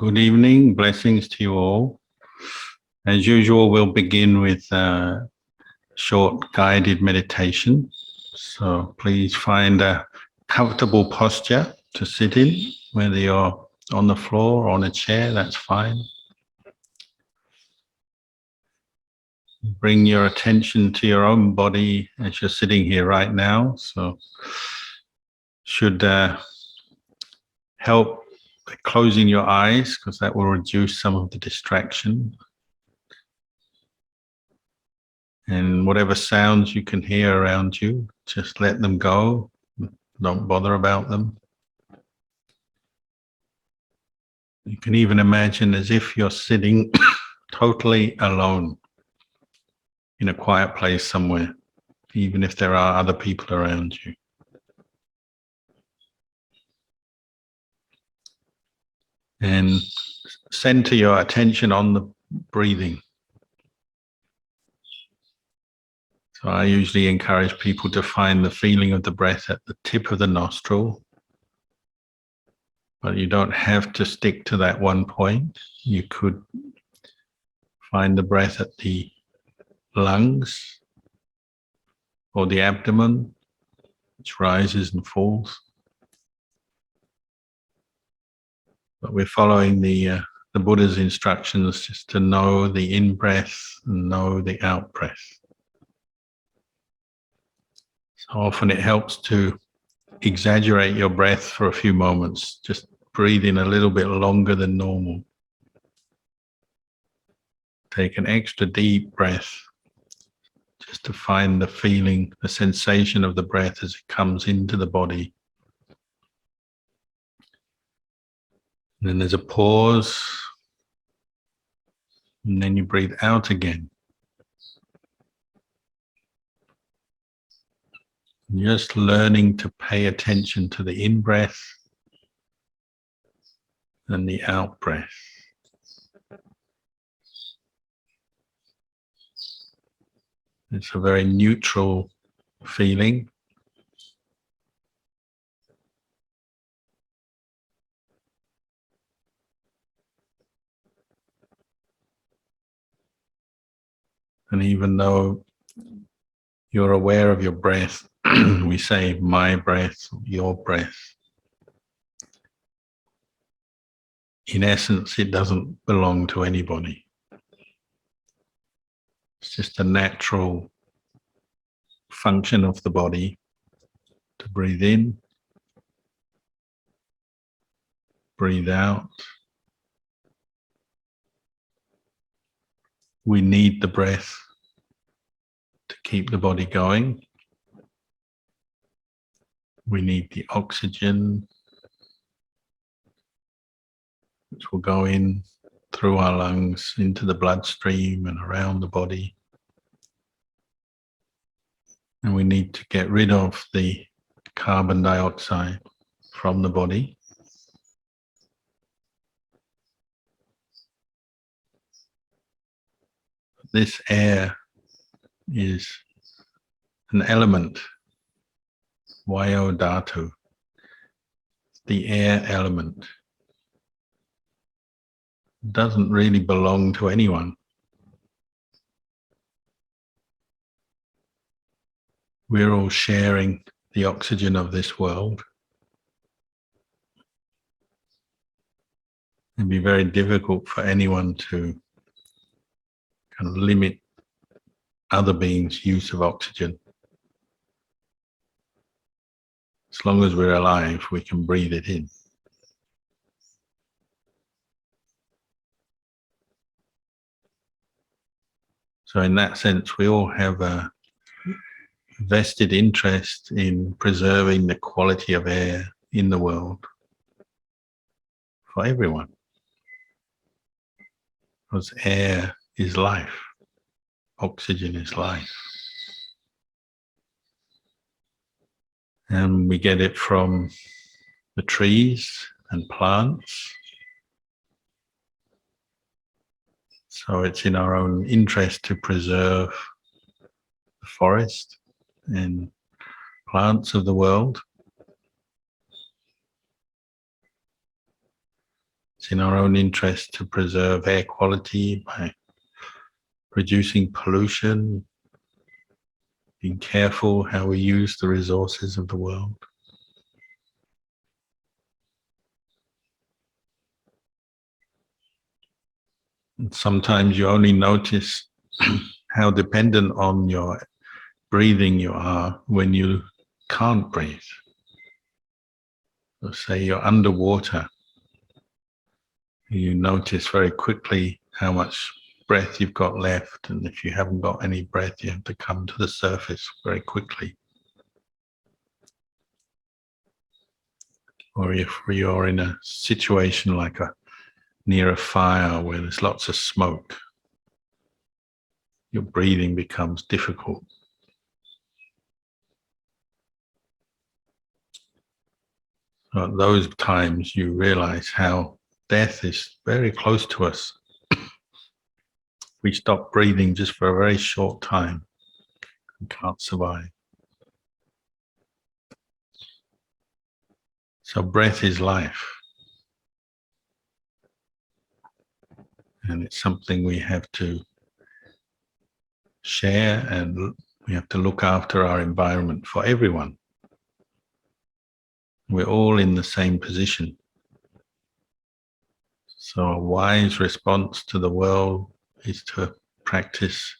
Good evening, blessings to you all. As usual, we'll begin with a short guided meditation. So please find a comfortable posture to sit in, whether you're on the floor or on a chair, that's fine. Bring your attention to your own body as you're sitting here right now. So should help by closing your eyes, because that will reduce some of the distraction. And whatever sounds you can hear around you, just let them go. Don't bother about them. You can even imagine as if you're sitting totally alone in a quiet place somewhere, even if there are other people around you. And center your attention on the breathing. So I usually encourage people to find the feeling of the breath at the tip of the nostril. But you don't have to stick to that one point. You could find the breath at the lungs or the abdomen, which rises and falls. But we're following the Buddha's instructions just to know the in-breath and know the out-breath. So often it helps to exaggerate your breath for a few moments. Just breathe in a little bit longer than normal. Take an extra deep breath just to find the feeling, the sensation of the breath as it comes into the body. And then there's a pause, and then you breathe out again. Just learning to pay attention to the in-breath and the out-breath. It's a very neutral feeling. And even though you're aware of your breath, we say my breath, your breath. In essence, it doesn't belong to anybody. It's just a natural function of the body to breathe in, breathe out. We need the breath to keep the body going. We need the oxygen, which will go in through our lungs into the bloodstream and around the body. And we need to get rid of the carbon dioxide from the body. This air is an element, Vayo Dhatu, the air element. It doesn't really belong to anyone. We're all sharing the oxygen of this world. It'd be very difficult for anyone to kind of limit other beings' use of oxygen. As long as we're alive, we can breathe it in. So in that sense, we all have a vested interest in preserving the quality of air in the world for everyone. Because air is life. Oxygen is life. And we get it from the trees and plants. So it's in our own interest to preserve the forest and plants of the world. It's in our own interest to preserve air quality by reducing pollution, being careful how we use the resources of the world. And sometimes you only notice how dependent on your breathing you are when you can't breathe. So say you're underwater, you notice very quickly how much breath you've got left, and if you haven't got any breath, you have to come to the surface very quickly. Or if you're in a situation like near a fire where there's lots of smoke, your breathing becomes difficult. At those times, you realize how death is very close to us. We stop breathing just for a very short time and can't survive. So breath is life. And it's something we have to share, and we have to look after our environment for everyone. We're all in the same position. So a wise response to the world is to practice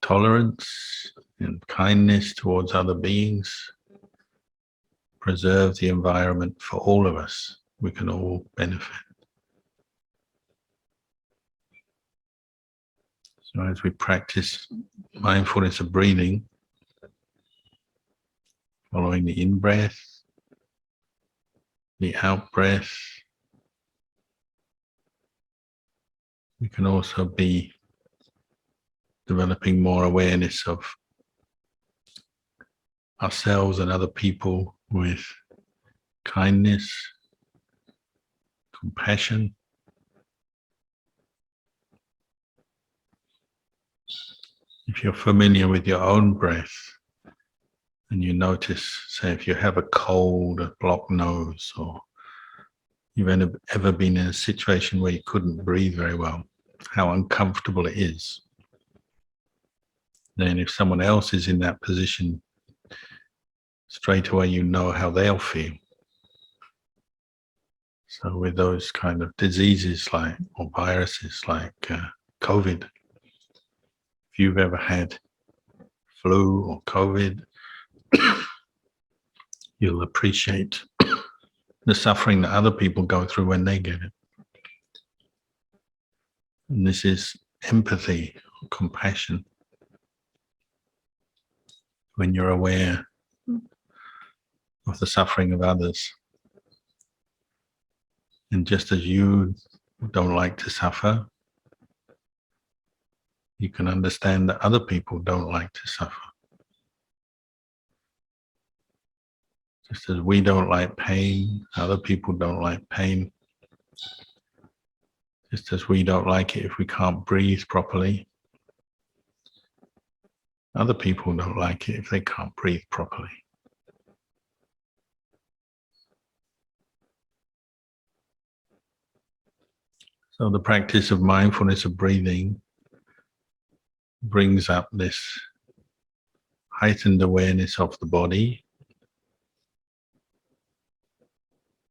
tolerance and kindness towards other beings, preserve the environment for all of us. We can all benefit. So as we practice mindfulness of breathing, following the in-breath, the out-breath, we can also be developing more awareness of ourselves and other people with kindness, compassion. If you're familiar with your own breath and you notice, say, if you have a cold, a blocked nose, or you've ever been in a situation where you couldn't breathe very well, how uncomfortable it is. Then if someone else is in that position, straight away you know how they'll feel. So with those kind of diseases or viruses like COVID, if you've ever had flu or COVID, you'll appreciate the suffering that other people go through when they get it. And this is empathy, compassion. When you're aware of the suffering of others. And just as you don't like to suffer, you can understand that other people don't like to suffer. Just as we don't like pain, other people don't like pain. Just as we don't like it if we can't breathe properly, other people don't like it if they can't breathe properly. So the practice of mindfulness of breathing brings up this heightened awareness of the body,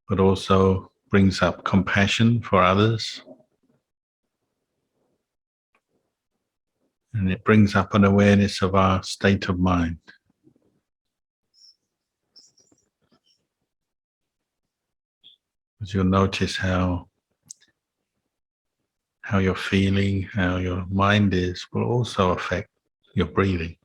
but also brings up compassion for others. And it brings up an awareness of our state of mind. As you'll notice how you're feeling, how your mind is, will also affect your breathing.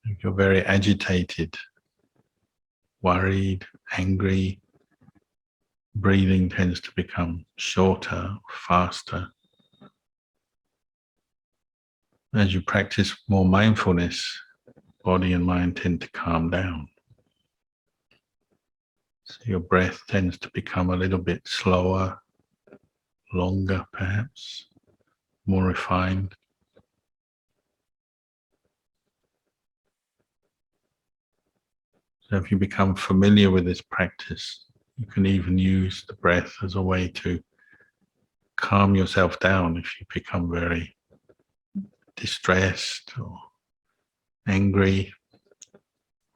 If you're very agitated, worried, angry, breathing tends to become shorter, faster. As you practice more mindfulness, body and mind tend to calm down. So your breath tends to become a little bit slower, longer perhaps, more refined. So if you become familiar with this practice, you can even use the breath as a way to calm yourself down if you become very distressed or angry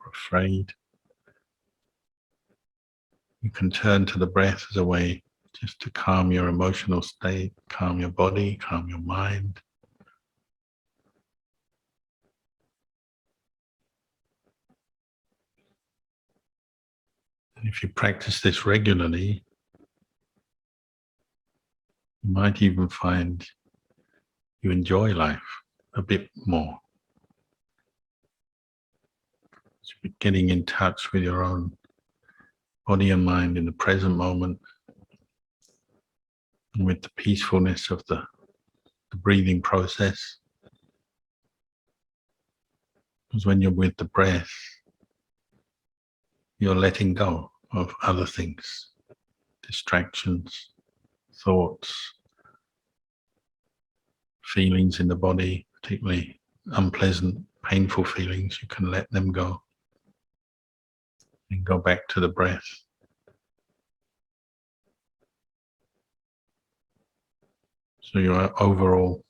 or afraid. You can turn to the breath as a way just to calm your emotional state, calm your body, calm your mind. And if you practice this regularly, you might even find you enjoy life a bit more. So you're getting in touch with your own body and mind in the present moment, and with the peacefulness of the breathing process. Because when you're with the breath, you're letting go of other things, distractions, thoughts, feelings in the body, particularly unpleasant, painful feelings. You can let them go and go back to the breath. So your overall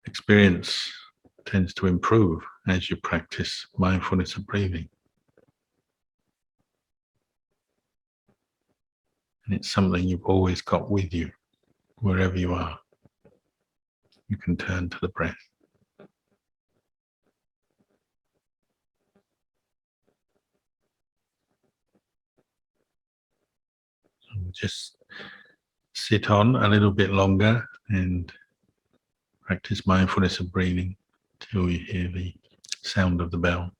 experience tends to improve as you practice mindfulness of breathing. And it's something you've always got with you, wherever you are. You can turn to the breath. So we'll just sit on a little bit longer and practice mindfulness of breathing till you hear the sound of the bell.